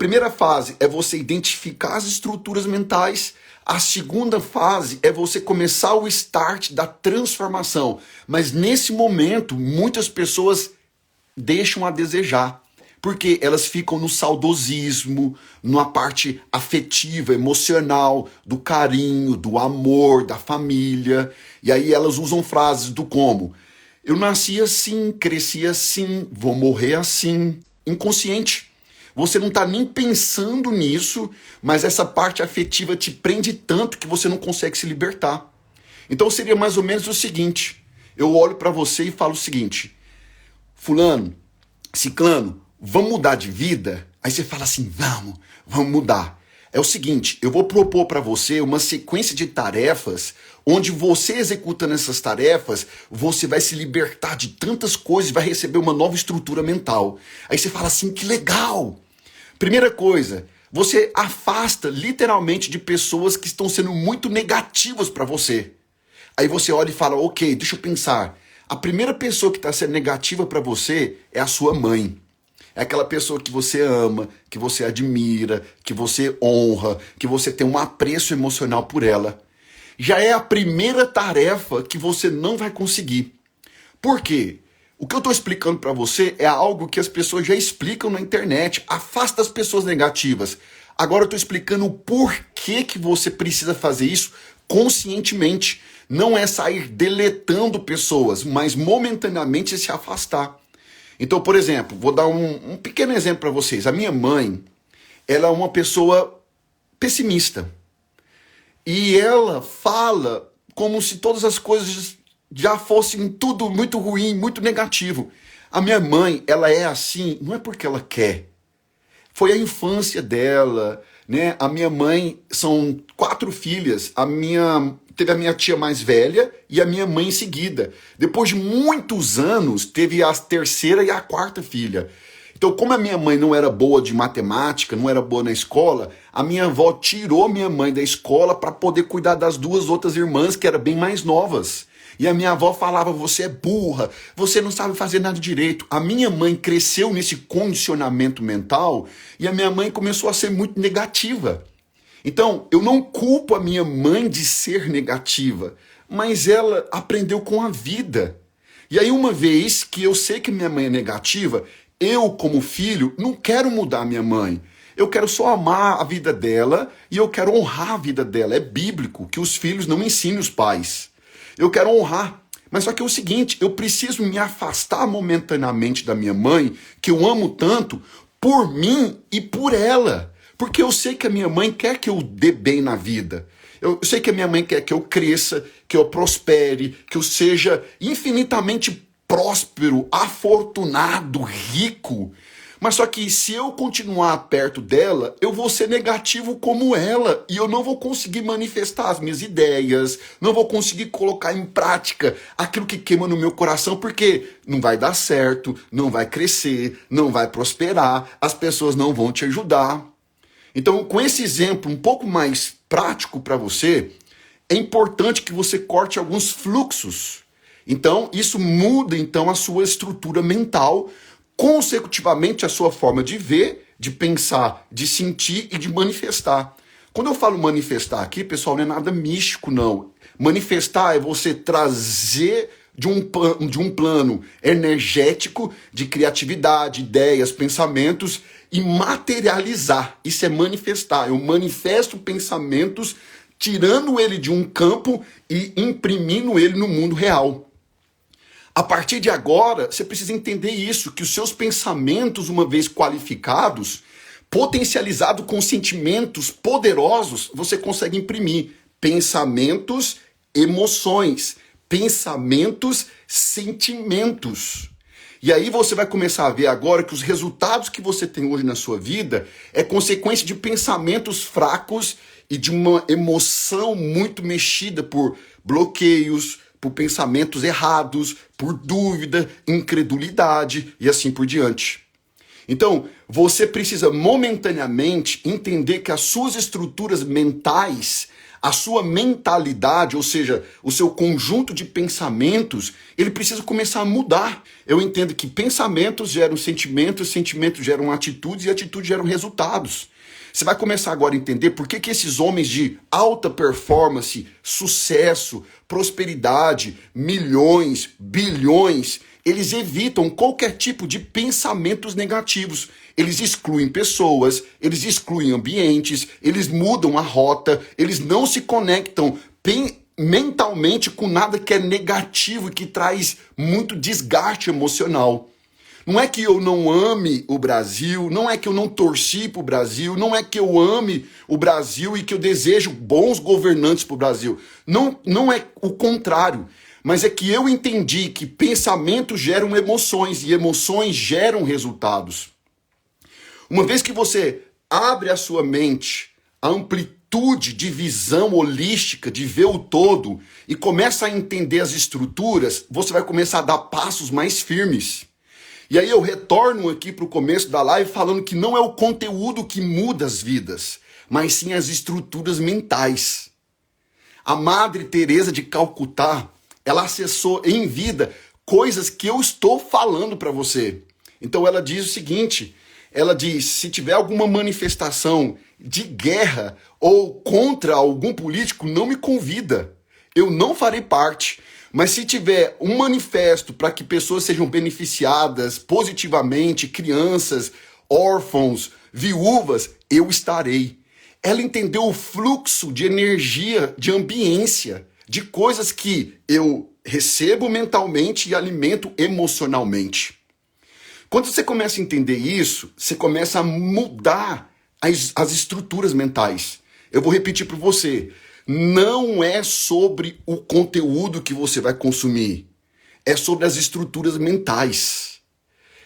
primeira fase é você identificar as estruturas mentais. A segunda fase é você começar o start da transformação. Mas nesse momento, muitas pessoas deixam a desejar. Porque elas ficam no saudosismo, numa parte afetiva, emocional, do carinho, do amor, da família. E aí elas usam frases do como: eu nasci assim, cresci assim, vou morrer assim. Inconsciente. Você não está nem pensando nisso, mas essa parte afetiva te prende tanto que você não consegue se libertar. Então seria mais ou menos o seguinte: eu olho para você e falo o seguinte: fulano, ciclano, vamos mudar de vida? Aí você fala assim: vamos mudar. É o seguinte, eu vou propor para você uma sequência de tarefas, onde você executando essas tarefas, você vai se libertar de tantas coisas, vai receber uma nova estrutura mental. Aí você fala assim: que legal! Primeira coisa, você afasta literalmente de pessoas que estão sendo muito negativas para você. Aí você olha e fala: ok, deixa eu pensar. A primeira pessoa que está sendo negativa para você é a sua mãe. É aquela pessoa que você ama, que você admira, que você honra, que você tem um apreço emocional por ela. Já é a primeira tarefa que você não vai conseguir. Por quê? O que eu estou explicando para você é algo que as pessoas já explicam na internet. Afasta as pessoas negativas. Agora eu estou explicando o porquê que você precisa fazer isso conscientemente. Não é sair deletando pessoas, mas momentaneamente se afastar. Então, por exemplo, vou dar um pequeno exemplo para vocês. A minha mãe, ela é uma pessoa pessimista. E ela fala como se todas as coisas já fossem tudo muito ruim, muito negativo. A minha mãe, ela é assim, não é porque ela quer. Foi a infância dela, né? A minha mãe, são 4 filhas. Teve a minha tia mais velha e a minha mãe em seguida. Depois de muitos anos, teve a terceira e a 4ª filha. Então, como a minha mãe não era boa de matemática, não era boa na escola, a minha avó tirou minha mãe da escola para poder cuidar das 2 outras irmãs, que eram bem mais novas. E a minha avó falava: você é burra, você não sabe fazer nada direito. A minha mãe cresceu nesse condicionamento mental e a minha mãe começou a ser muito negativa. Então, eu não culpo a minha mãe de ser negativa, mas ela aprendeu com a vida. E aí, uma vez que eu sei que minha mãe é negativa, eu, como filho, não quero mudar a minha mãe. Eu quero só amar a vida dela e eu quero honrar a vida dela. É bíblico que os filhos não ensinem os pais. Eu quero honrar. Mas só que é o seguinte, eu preciso me afastar momentaneamente da minha mãe, que eu amo tanto, por mim e por ela. Porque eu sei que a minha mãe quer que eu dê bem na vida. Eu sei que a minha mãe quer que eu cresça, que eu prospere, que eu seja infinitamente próspero, afortunado, rico. Mas só que se eu continuar perto dela, eu vou ser negativo como ela. E eu não vou conseguir manifestar as minhas ideias, não vou conseguir colocar em prática aquilo que queima no meu coração, porque não vai dar certo, não vai crescer, não vai prosperar, as pessoas não vão te ajudar. Então, com esse exemplo um pouco mais prático para você, é importante que você corte alguns fluxos. Então, isso muda então a sua estrutura mental, consecutivamente a sua forma de ver, de pensar, de sentir e de manifestar. Quando eu falo manifestar aqui, pessoal, não é nada místico, não. Manifestar é você trazer de um plano energético de criatividade, ideias, pensamentos e materializar. Isso é manifestar. Eu manifesto pensamentos, tirando ele de um campo e imprimindo ele no mundo real. A partir de agora, você precisa entender isso, que os seus pensamentos, uma vez qualificados, potencializados com sentimentos poderosos, você consegue imprimir pensamentos, emoções, pensamentos, sentimentos. E aí você vai começar a ver agora que os resultados que você tem hoje na sua vida é consequência de pensamentos fracos e de uma emoção muito mexida por bloqueios, por pensamentos errados, por dúvida, incredulidade e assim por diante. Então, você precisa momentaneamente entender que as suas estruturas mentais, A sua mentalidade, ou seja, o seu conjunto de pensamentos, ele precisa começar a mudar. Eu entendo que pensamentos geram sentimentos, sentimentos geram atitudes e atitudes geram resultados. Você vai começar agora a entender por que esses homens de alta performance, sucesso, prosperidade, milhões, bilhões, eles evitam qualquer tipo de pensamentos negativos. Eles excluem pessoas, eles excluem ambientes, eles mudam a rota, eles não se conectam mentalmente com nada que é negativo e que traz muito desgaste emocional. Não é que eu não ame o Brasil, não é que eu não torci para o Brasil, não é que eu ame o Brasil e que eu desejo bons governantes para o Brasil. Não é o contrário, mas é que eu entendi que pensamentos geram emoções e emoções geram resultados. Uma vez que você abre a sua mente, a amplitude de visão holística, de ver o todo, e começa a entender as estruturas, você vai começar a dar passos mais firmes. E aí eu retorno aqui para o começo da live falando que não é o conteúdo que muda as vidas, mas sim as estruturas mentais. A Madre Teresa de Calcutá, ela acessou em vida coisas que eu estou falando para você. Então ela diz o seguinte, ela diz, se tiver alguma manifestação de guerra ou contra algum político, não me convida. Eu não farei parte. Mas se tiver um manifesto para que pessoas sejam beneficiadas positivamente, crianças, órfãos, viúvas, eu estarei. Ela entendeu o fluxo de energia, de ambiência, de coisas que eu recebo mentalmente e alimento emocionalmente. Quando você começa a entender isso, você começa a mudar as estruturas mentais. Eu vou repetir para você. Não é sobre o conteúdo que você vai consumir. É sobre as estruturas mentais.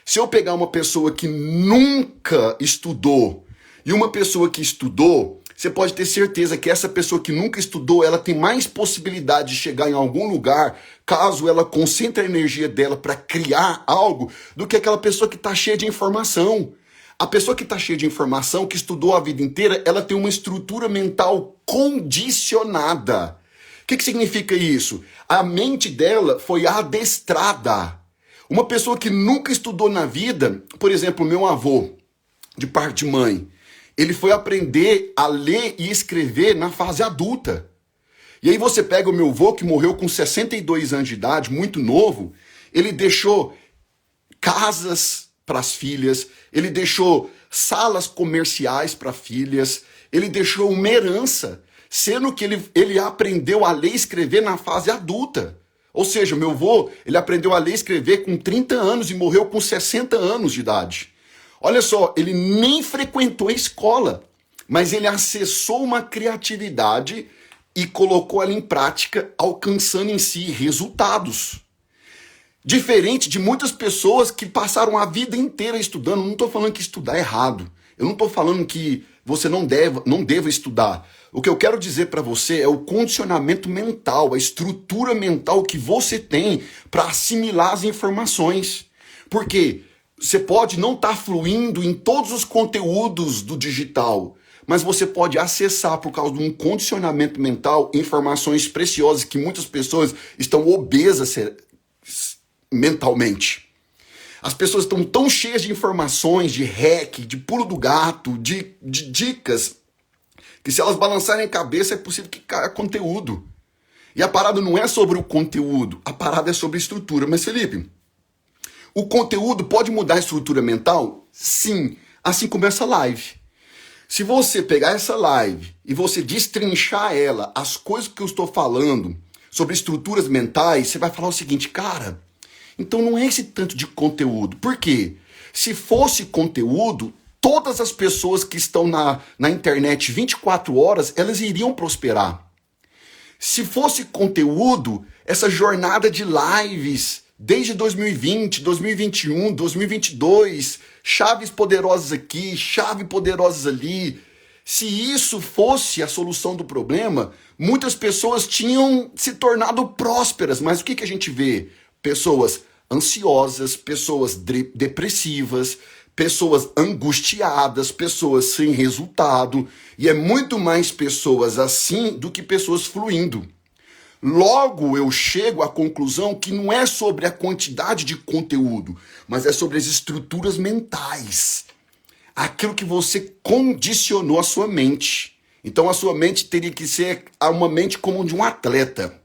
Se eu pegar uma pessoa que nunca estudou e uma pessoa que estudou, você pode ter certeza que essa pessoa que nunca estudou, ela tem mais possibilidade de chegar em algum lugar, caso ela concentre a energia dela para criar algo, do que aquela pessoa que está cheia de informação. A pessoa que está cheia de informação, que estudou a vida inteira, ela tem uma estrutura mental condicionada. O que significa isso? A mente dela foi adestrada. Uma pessoa que nunca estudou na vida, por exemplo, meu avô, de parte de mãe, ele foi aprender a ler e escrever na fase adulta. E aí você pega o meu avô, que morreu com 62 anos de idade, muito novo, ele deixou casas para as filhas, ele deixou salas comerciais para filhas, ele deixou uma herança, sendo que ele aprendeu a ler e escrever na fase adulta. Ou seja, meu avô, ele aprendeu a ler e escrever com 30 anos e morreu com 60 anos de idade. Olha só, ele nem frequentou a escola, mas ele acessou uma criatividade e colocou ela em prática, alcançando em si resultados. Diferente de muitas pessoas que passaram a vida inteira estudando. Não estou falando que estudar é errado. Eu não estou falando que você não deva estudar. O que eu quero dizer para você é o condicionamento mental, a estrutura mental que você tem para assimilar as informações. Porque você pode não estar fluindo em todos os conteúdos do digital, mas você pode acessar, por causa de um condicionamento mental, informações preciosas que muitas pessoas estão obesas mentalmente. As pessoas estão tão cheias de informações, de hack, de pulo do gato, de dicas, que se elas balançarem a cabeça é possível que caia conteúdo. E a parada não é sobre o conteúdo, a parada é sobre a estrutura. Mas Felipe, o conteúdo pode mudar a estrutura mental? Sim, assim como essa live. Se você pegar essa live e você destrinchar ela, as coisas que eu estou falando sobre estruturas mentais, você vai falar o seguinte, cara, então não é esse tanto de conteúdo. Por quê? Se fosse conteúdo, todas as pessoas que estão na internet 24 horas, elas iriam prosperar. Se fosse conteúdo, essa jornada de lives, desde 2020, 2021, 2022, chaves poderosas aqui, chaves poderosas ali. Se isso fosse a solução do problema, muitas pessoas tinham se tornado prósperas. Mas o que a gente vê? Pessoas ansiosas, pessoas depressivas, pessoas angustiadas, pessoas sem resultado, e é muito mais pessoas assim do que pessoas fluindo. Logo, eu chego à conclusão que não é sobre a quantidade de conteúdo, mas é sobre as estruturas mentais. Aquilo que você condicionou a sua mente. Então, a sua mente teria que ser uma mente como de um atleta.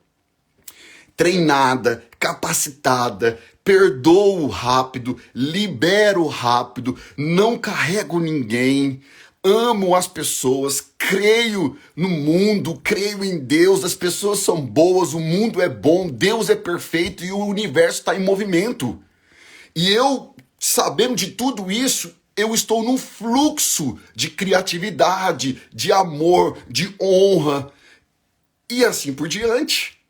Treinada, capacitada, perdoo rápido, libero rápido, não carrego ninguém, amo as pessoas, creio no mundo, creio em Deus, as pessoas são boas, o mundo é bom, Deus é perfeito e o universo está em movimento. E eu, sabendo de tudo isso, eu estou num fluxo de criatividade, de amor, de honra e assim por diante.